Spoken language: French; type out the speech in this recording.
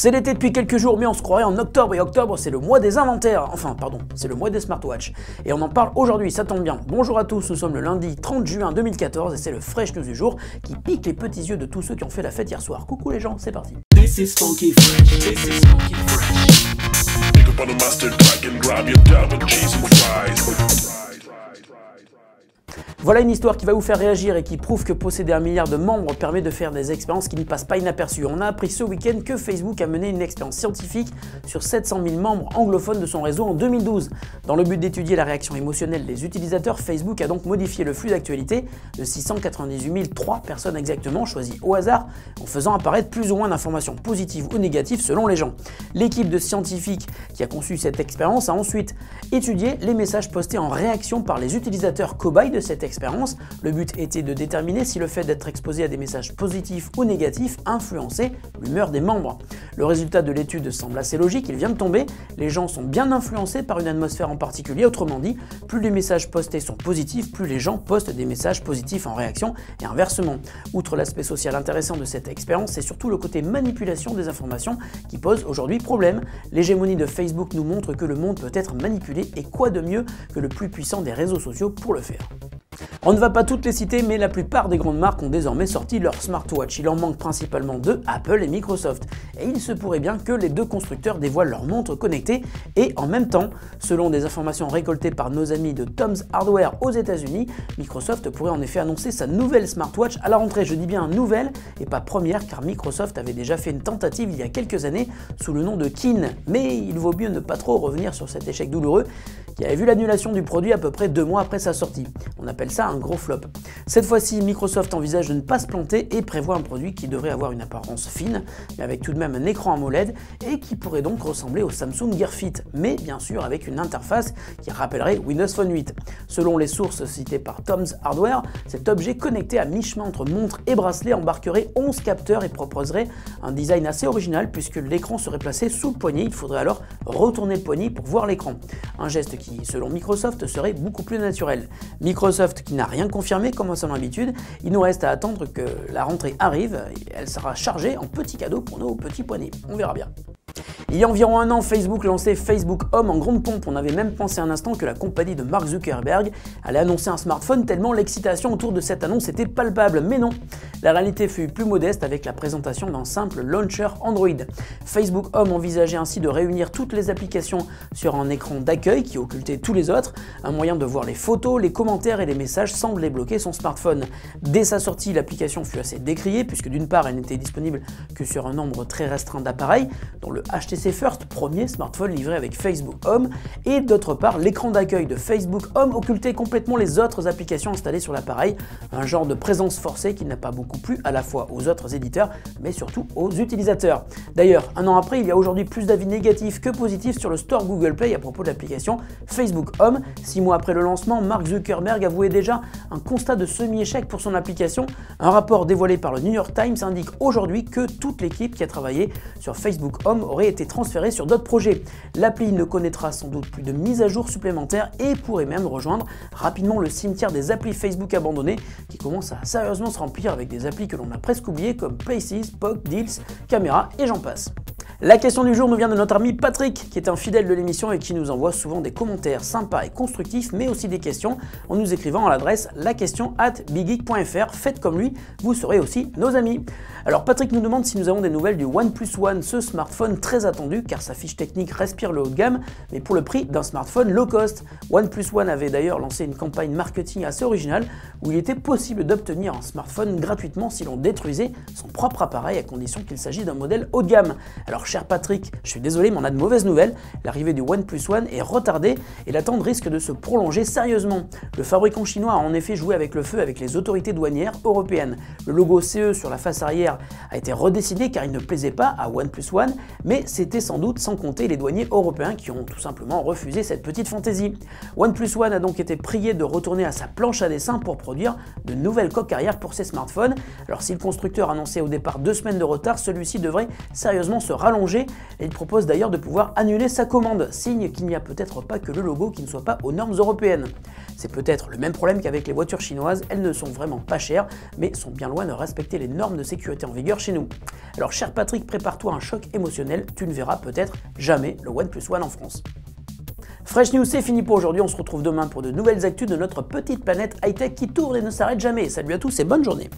C'est l'été depuis quelques jours, mais on se croirait en octobre, et octobre c'est le mois des inventaires, enfin pardon, c'est le mois des smartwatches. Et on en parle aujourd'hui, ça tombe bien. Bonjour à tous, nous sommes le lundi 30 juin 2014 et c'est le Fresh News du jour qui pique les petits yeux de tous ceux qui ont fait la fête hier soir. Coucou les gens, c'est parti. This is funky fresh, this is funky fresh. Pick up on a mustard pack and grab your double cheese and fries. Voilà une histoire qui va vous faire réagir et qui prouve que posséder 1 milliard de membres permet de faire des expériences qui ne passent pas inaperçues. On a appris ce week-end que Facebook a mené une expérience scientifique sur 700 000 membres anglophones de son réseau en 2012. Dans le but d'étudier la réaction émotionnelle des utilisateurs, Facebook a donc modifié le flux d'actualité de 698 003 personnes exactement, choisies au hasard, en faisant apparaître plus ou moins d'informations positives ou négatives selon les gens. L'équipe de scientifiques qui a conçu cette expérience a ensuite étudié les messages postés en réaction par les utilisateurs cobayes de cette expérience. Le but était de déterminer si le fait d'être exposé à des messages positifs ou négatifs influençait l'humeur des membres. Le résultat de l'étude semble assez logique, il vient de tomber, les gens sont bien influencés par une atmosphère en particulier, autrement dit, plus les messages postés sont positifs, plus les gens postent des messages positifs en réaction et inversement. Outre l'aspect social intéressant de cette expérience, c'est surtout le côté manipulation des informations qui pose aujourd'hui problème. L'hégémonie de Facebook nous montre que le monde peut être manipulé et quoi de mieux que le plus puissant des réseaux sociaux pour le faire. On ne va pas toutes les citer, mais la plupart des grandes marques ont désormais sorti leur smartwatch. Il en manque principalement deux, Apple et Microsoft. Et il se pourrait bien que les deux constructeurs dévoilent leurs montres connectées et en même temps, selon des informations récoltées par nos amis de Tom's Hardware aux États-Unis, Microsoft pourrait en effet annoncer sa nouvelle smartwatch à la rentrée. Je dis bien nouvelle et pas première, car Microsoft avait déjà fait une tentative il y a quelques années sous le nom de Keen. Mais il vaut mieux ne pas trop revenir sur cet échec douloureux qui avait vu l'annulation du produit à peu près 2 mois après sa sortie. On appelle ça un gros flop. Cette fois-ci, Microsoft envisage de ne pas se planter et prévoit un produit qui devrait avoir une apparence fine, mais avec tout de même un écran AMOLED et qui pourrait donc ressembler au Samsung Gear Fit, mais bien sûr avec une interface qui rappellerait Windows Phone 8. Selon les sources citées par Tom's Hardware, cet objet connecté à mi-chemin entre montre et bracelet embarquerait 11 capteurs et proposerait un design assez original puisque l'écran serait placé sous le poignet. Il faudrait alors retourner le poignet pour voir l'écran. Un geste qui, selon Microsoft, serait beaucoup plus naturel. Microsoft qui n'a rien confirmé comme à son habitude, il nous reste à attendre que la rentrée arrive et elle sera chargée en petits cadeaux pour nos petits poignets. On verra bien. Il y a environ 1 an, Facebook lançait Facebook Home en grande pompe. On avait même pensé un instant que la compagnie de Mark Zuckerberg allait annoncer un smartphone tellement l'excitation autour de cette annonce était palpable. Mais non, la réalité fut plus modeste avec la présentation d'un simple launcher Android. Facebook Home envisageait ainsi de réunir toutes les applications sur un écran d'accueil qui occultait tous les autres, un moyen de voir les photos, les commentaires et les messages sans débloquer son smartphone. Dès sa sortie, l'application fut assez décriée puisque d'une part elle n'était disponible que sur un nombre très restreint d'appareils, dont le HTC First, premier smartphone livré avec Facebook Home, et d'autre part l'écran d'accueil de Facebook Home occultait complètement les autres applications installées sur l'appareil, un genre de présence forcée qui n'a pas beaucoup plu à la fois aux autres éditeurs mais surtout aux utilisateurs. D'ailleurs, 1 an après, il y a aujourd'hui plus d'avis négatifs que positifs sur le store Google Play à propos de l'application Facebook Home. 6 mois après le lancement, Mark Zuckerberg avouait déjà un constat de semi-échec pour son application. Un rapport dévoilé par le New York Times indique aujourd'hui que toute l'équipe qui a travaillé sur Facebook Home aurait été transférée sur d'autres projets. L'appli ne connaîtra sans doute plus de mises à jour supplémentaires et pourrait même rejoindre rapidement le cimetière des applis Facebook abandonnées qui commence à sérieusement se remplir avec des applis que l'on a presque oubliées comme Places, Pog, Deals, Camera et j'en passe. La question du jour nous vient de notre ami Patrick, qui est un fidèle de l'émission et qui nous envoie souvent des commentaires sympas et constructifs, mais aussi des questions, en nous écrivant à l'adresse laquestion@biggeek.fr. Faites comme lui, vous serez aussi nos amis. Alors Patrick nous demande si nous avons des nouvelles du OnePlus One, ce smartphone très attendu car sa fiche technique respire le haut de gamme, mais pour le prix d'un smartphone low cost. OnePlus One avait d'ailleurs lancé une campagne marketing assez originale où il était possible d'obtenir un smartphone gratuitement si l'on détruisait son propre appareil à condition qu'il s'agisse d'un modèle haut de gamme. Alors cher Patrick, je suis désolé mais on a de mauvaises nouvelles, l'arrivée du OnePlus One est retardée et l'attente risque de se prolonger sérieusement. Le fabricant chinois a en effet joué avec le feu avec les autorités douanières européennes. Le logo CE sur la face arrière a été redessiné car il ne plaisait pas à OnePlus One, mais c'était sans doute sans compter les douaniers européens qui ont tout simplement refusé cette petite fantaisie. OnePlus One a donc été prié de retourner à sa planche à dessin pour produire de nouvelles coques arrière pour ses smartphones. Alors si le constructeur annonçait au départ 2 semaines de retard, celui-ci devrait sérieusement se rallonger rallongé et il propose d'ailleurs de pouvoir annuler sa commande, signe qu'il n'y a peut-être pas que le logo qui ne soit pas aux normes européennes. C'est peut-être le même problème qu'avec les voitures chinoises, elles ne sont vraiment pas chères, mais sont bien loin de respecter les normes de sécurité en vigueur chez nous. Alors cher Patrick, prépare-toi à un choc émotionnel, tu ne verras peut-être jamais le OnePlus One en France. Fresh News, c'est fini pour aujourd'hui, on se retrouve demain pour de nouvelles actus de notre petite planète high-tech qui tourne et ne s'arrête jamais. Salut à tous et bonne journée.